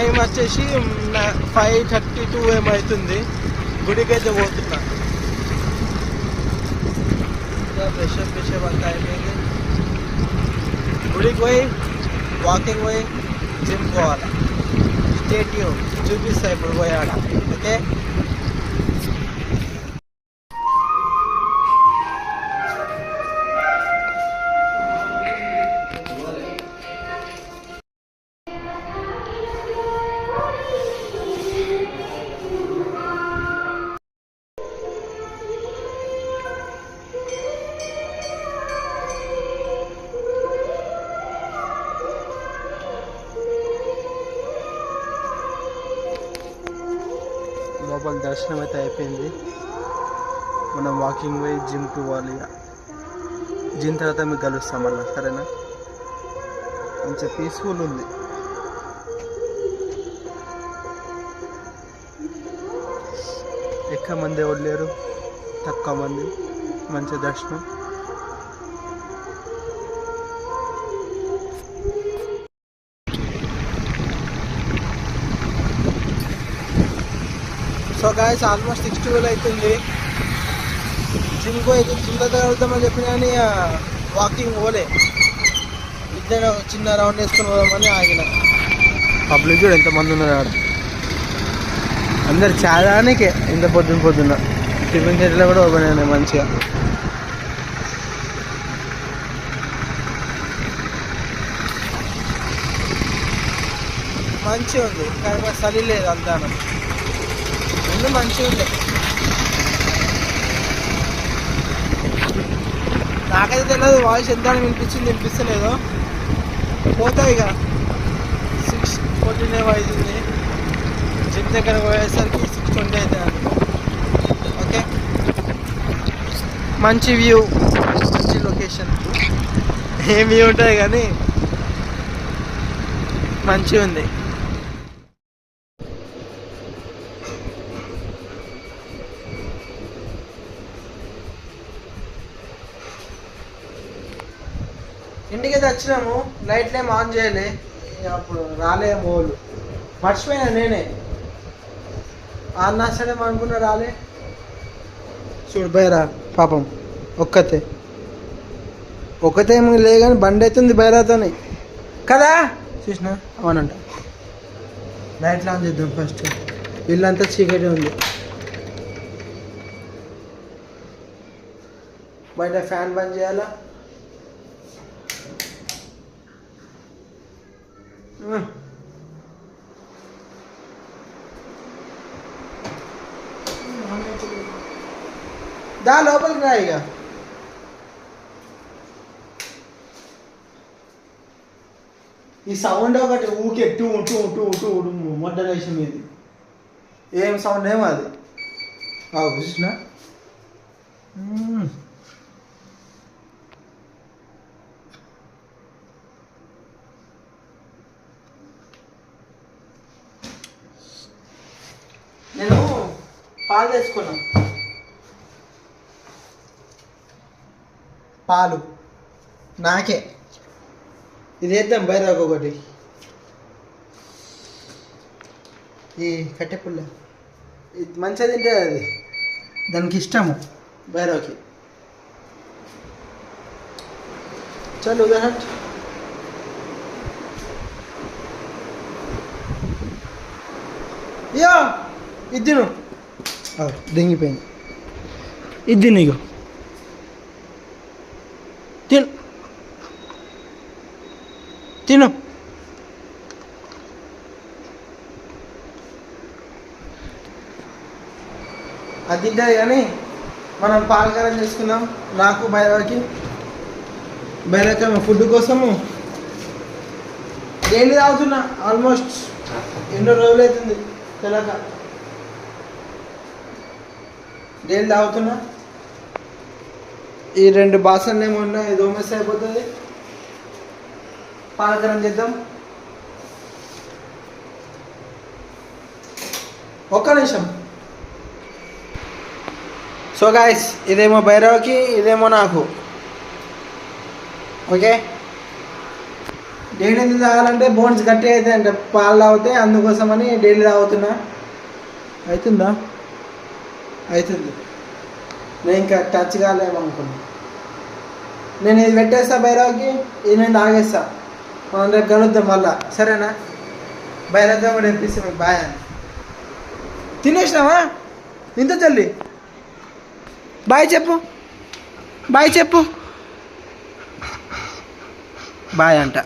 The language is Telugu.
టైం వచ్చేసి 5:32 ఏమవుతుంది. గుడికి అయితే పోతున్నా. ఫ్రెష్ అంతా అయిపోయింది. గుడికి పోయి వాకింగ్ పోయి జిమ్ పోవాలి. స్టేట్యూన్ చూపిస్తా ఇప్పుడు పోయాడ. ఓకే, లోపల దర్శనం అయితే అయిపోయింది. మనం వాకింగ్ పోయి జిమ్కి పోవాలి. జిమ్ తర్వాత మీకు కలుస్తాం మళ్ళీ, సరేనా? మంచిగా పీస్ఫుల్ ఉంది. ఎక్కువ మంది ఎవరు లేరు, తక్కువ మంది, మంచి దర్శనం. సో గాయస్ ఆల్మోస్ట్ 6:12 అవుతుంది. జిమ్కి అయితే జిమ్ దగ్గర వెళ్తామని చెప్పిన కానీ వాకింగ్ పోలే. ఇద్దరు చిన్న రౌండ్ వేసుకొని పోదామని ఆగిన. పబ్లిక్ కూడా ఎంతమంది ఉన్నారు. అందరు చాలానికే ఇంత పొద్దున్న టిఫిన్ సెంటర్లో కూడా ఓపెన్ అయినాయి మంచిగా. మంచిగా ఉంది కానీ చలి లేదు, అంతా ముందు మంచిగా ఉంది. నాకైతే తెలియదు వాయిస్ ఎంత వినిపిస్తలేదో. పోతాయి ఇక 6:14 అవుతుంది. జిమ్ దగ్గర పోయేసరికి 6:20 అవుతుంది. ఓకే, మంచి వ్యూ, మంచి లొకేషన్. ఏం వ్యూ ఉంటుంది కానీ మంచిగా ఉంది. ఇంటికి అయితే వచ్చినాము. లైట్లు ఏం ఆన్ చేయలే, అప్పుడు రాలేము వాళ్ళు. మర్చిపోయినా నేనే. ఆన్ నాస్తాడేమో అనుకున్నా, రాలే. చూడు బైరా పాపం ఒక్కతే ఏమి లేదు కానీ బండి అవుతుంది బైరాతోని కదా. చూసినా అవునంట. లైట్లు ఆన్ చేద్దాం ఫస్ట్. ఇల్లంతా చీకటి ఉంది. బయట ఫ్యాన్ బంద్ చేయాలా. దా లోపలికి రా. ఇక ఈ సౌండ్ ఒకటి ఊకే two two two two moderation ఇది. ఏం సౌండ్ ఏమో అది. చూసినా నేను పాలు తెచ్చుకున్నా. పాలు నాకే. ఇది వేద్దాం బైరాకు ఒకటి. ఈ కట్టెపుల్ల ఇది మంచిగా తింటే అది దానికి ఇష్టము బైరాకి. చలో ఉదాహరణ యా ఇది తిను. దెంగిపోయింది. ఇది తిను. ఇగో తిను తిను. అది తింటుంది కానీ మనం పాలకారం చేసుకుందాం. నాకు బైరాకి ఫుడ్ కోసము డైలీ తాగుతున్నా. ఆల్మోస్ట్ ఎన్నో రోజులు అవుతుంది తెలక. డైలీ తాగుతున్నా. ఈ 2 బాసన్లు ఏమో ఉన్నాయి, ఇది ఓమేస్తే అయిపోతుంది. పాలకరం చేద్దాం. ఒక్క నిమిషం. సో గాయస్ ఇదేమో భైరవ్కి, ఇదేమో నాకు. ఓకే డైలీ ఎందుకు తాగాలంటే బోన్స్ గట్టి అవుతాయి అంటే పాలు తాగితే అందుకోసమని డైలీ తాగుతున్నా. అవుతుందా? అవుతుంది. నేను ఇంకా టచ్ కాలేమనుకున్నా. నేను ఇది పెట్టేస్తా భైరవ్కి, ఇది నేను తాగేస్తా. మనం రేపు కలుద్దాం మళ్ళా, సరేనా? భైరవ్తో కూడా తెప్పిస్తే మీకు బాయ్ అని. తినేసినావా ఇంత జల్దీ? బాయ్ చెప్పు, బాయ్ చెప్పు. బాయ్ అంట.